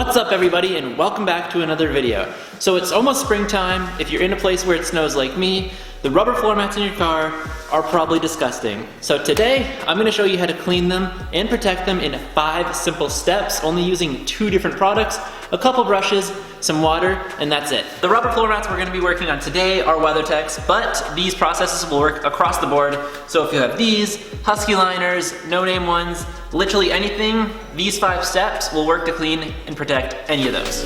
What's up everybody, and welcome back to another video. So it's almost springtime. If you're in a place where it snows like me, the rubber floor mats in your car are probably disgusting. So today, I'm going to show you how to clean them and protect them in 5 simple steps, only using 2 different products, a couple brushes, some water, and that's it. The rubber floor mats we're going to be working on today are WeatherTech's, but these processes will work across the board. So if you have these, Husky liners, no-name ones, literally anything, these 5 steps will work to clean and protect any of those.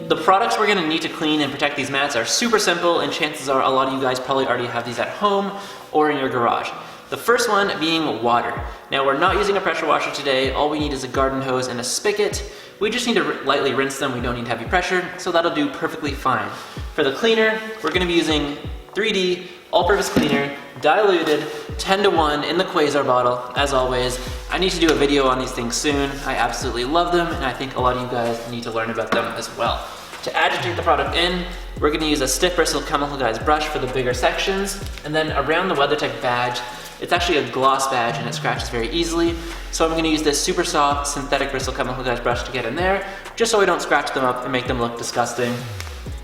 The products we're gonna need to clean and protect these mats are super simple, and chances are a lot of you guys probably already have these at home or in your garage. The first one being water. Now we're not using a pressure washer today. All we need is a garden hose and a spigot. We just need to lightly rinse them. We don't need heavy pressure, so that'll do perfectly fine. For the cleaner, we're gonna be using 3D all-purpose cleaner, diluted 10:1 in the Quasar bottle. As always, I need to do a video on these things soon. I absolutely love them, and I think a lot of you guys need to learn about them as well. To agitate the product in, we're going to use a stiff bristle chemical guys brush for the bigger sections, and then around the WeatherTech badge, it's actually a gloss badge and it scratches very easily, so I'm going to use this super soft synthetic bristle chemical guys brush to get in there, just so I don't scratch them up and make them look disgusting.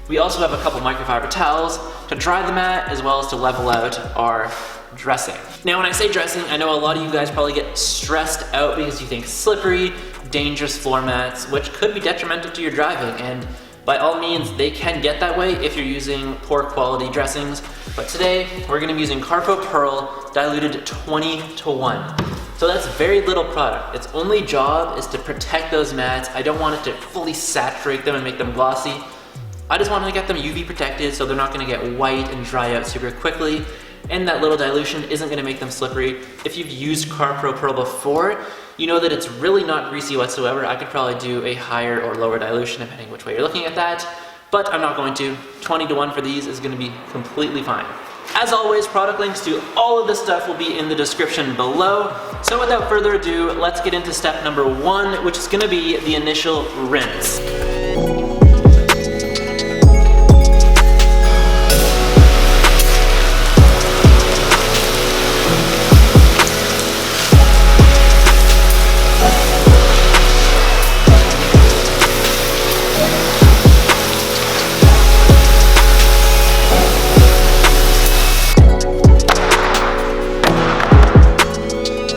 We also have a couple microfiber towels to dry the mat, as well as to level out our dressing. Now when I say dressing, I know a lot of you guys probably get stressed out because you think slippery, dangerous floor mats, which could be detrimental to your driving, and by all means, they can get that way if you're using poor quality dressings. But today, we're gonna be using CarPro Perl diluted 20:1. So that's very little product. Its only job is to protect those mats. I don't want it to fully saturate them and make them glossy. I just want to get them UV protected so they're not gonna get white and dry out super quickly. And that little dilution isn't gonna make them slippery. If you've used CarPro Perl before, you know that it's really not greasy whatsoever. I could probably do a higher or lower dilution depending which way you're looking at that, but I'm not going to. 20:1 for these is gonna be completely fine. As always, product links to all of this stuff will be in the description below. So without further ado, let's get into step number 1, which is gonna be the initial rinse.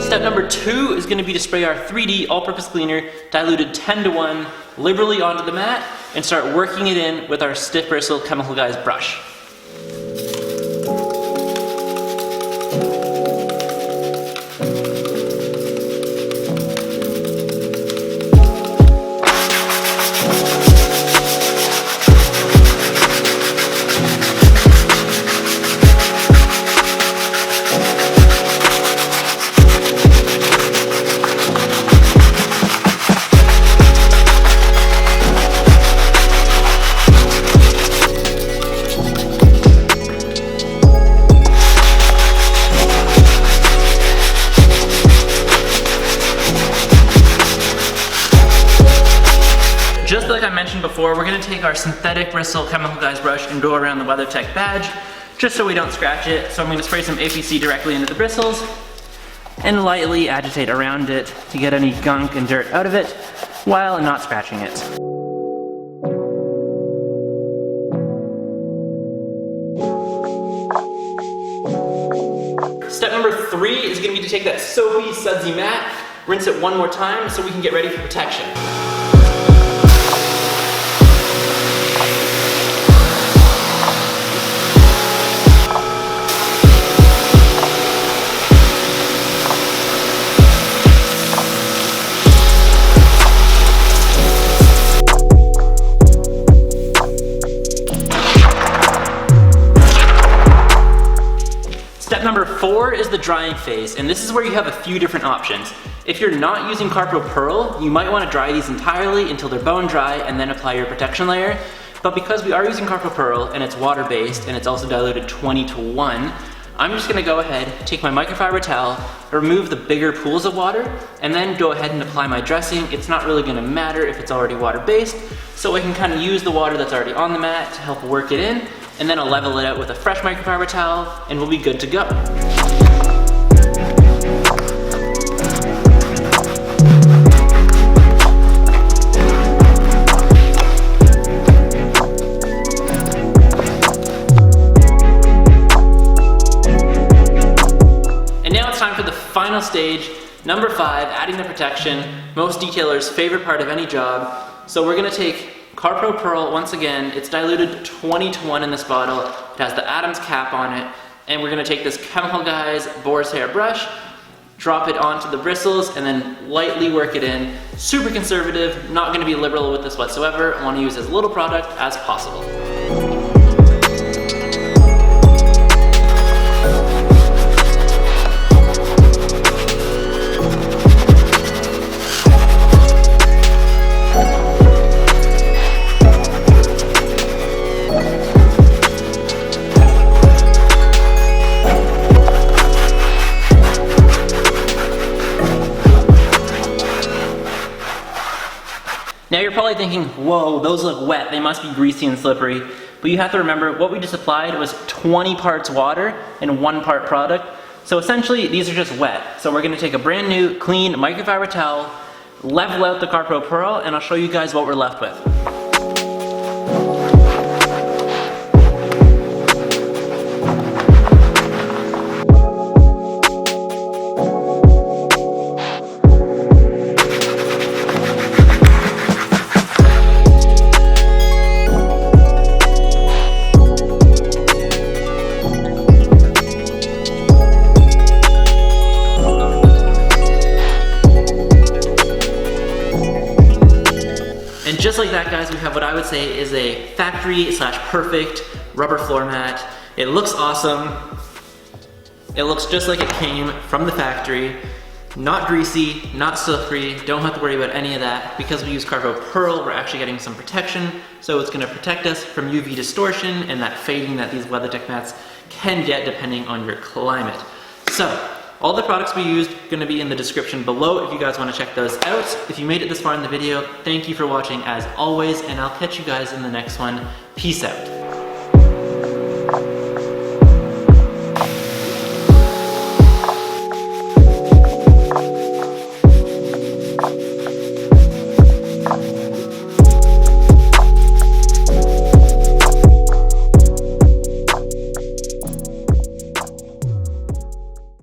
Step number 2 is going to be to spray our 3D all-purpose cleaner diluted 10:1 liberally onto the mat and start working it in with our stiff bristle chemical guys brush. Just like I mentioned before, we're going to take our synthetic bristle chemical guys brush and go around the WeatherTech badge, just so we don't scratch it. So I'm going to spray some APC directly into the bristles and lightly agitate around it to get any gunk and dirt out of it while not scratching it. Step number 3 is going to be to take that soapy, sudsy mat, rinse it one more time so we can get ready for protection. Step number 4 is the drying phase, and this is where you have a few different options. If you're not using CarPro Perl, you might want to dry these entirely until they're bone dry and then apply your protection layer. But because we are using CarPro Perl and it's water-based and it's also diluted 20:1, I'm just gonna go ahead, take my microfiber towel, remove the bigger pools of water, and then go ahead and apply my dressing. It's not really gonna matter if it's already water-based, so I can kind of use the water that's already on the mat to help work it in, and then I'll level it out with a fresh microfiber towel, and we'll be good to go. Final stage, number 5, adding the protection, most detailers' favorite part of any job. So we're going to take CarPro Perl, once again, it's diluted 20:1 in this bottle, it has the Adams cap on it, and we're going to take this Chemical Guys boar's hair brush, drop it onto the bristles, and then lightly work it in. Super conservative, not going to be liberal with this whatsoever, I want to use as little product as possible. Now you're probably thinking, whoa, those look wet, they must be greasy and slippery. But you have to remember, what we just applied was 20 parts water and 1 part product. So essentially, these are just wet. So we're gonna take a brand new, clean microfiber towel, level out the CarPro Perl, and I'll show you guys what we're left with. And just like that, guys, we have what I would say is a factory/perfect rubber floor mat. It looks awesome. It looks just like it came from the factory. Not greasy, not slippery, don't have to worry about any of that. Because we use CarPro Perl, we're actually getting some protection, so it's gonna protect us from UV distortion and that fading that these WeatherTech mats can get depending on your climate. So, all the products we used are going to be in the description below if you guys want to check those out. If you made it this far in the video, thank you for watching as always, and I'll catch you guys in the next one. Peace out.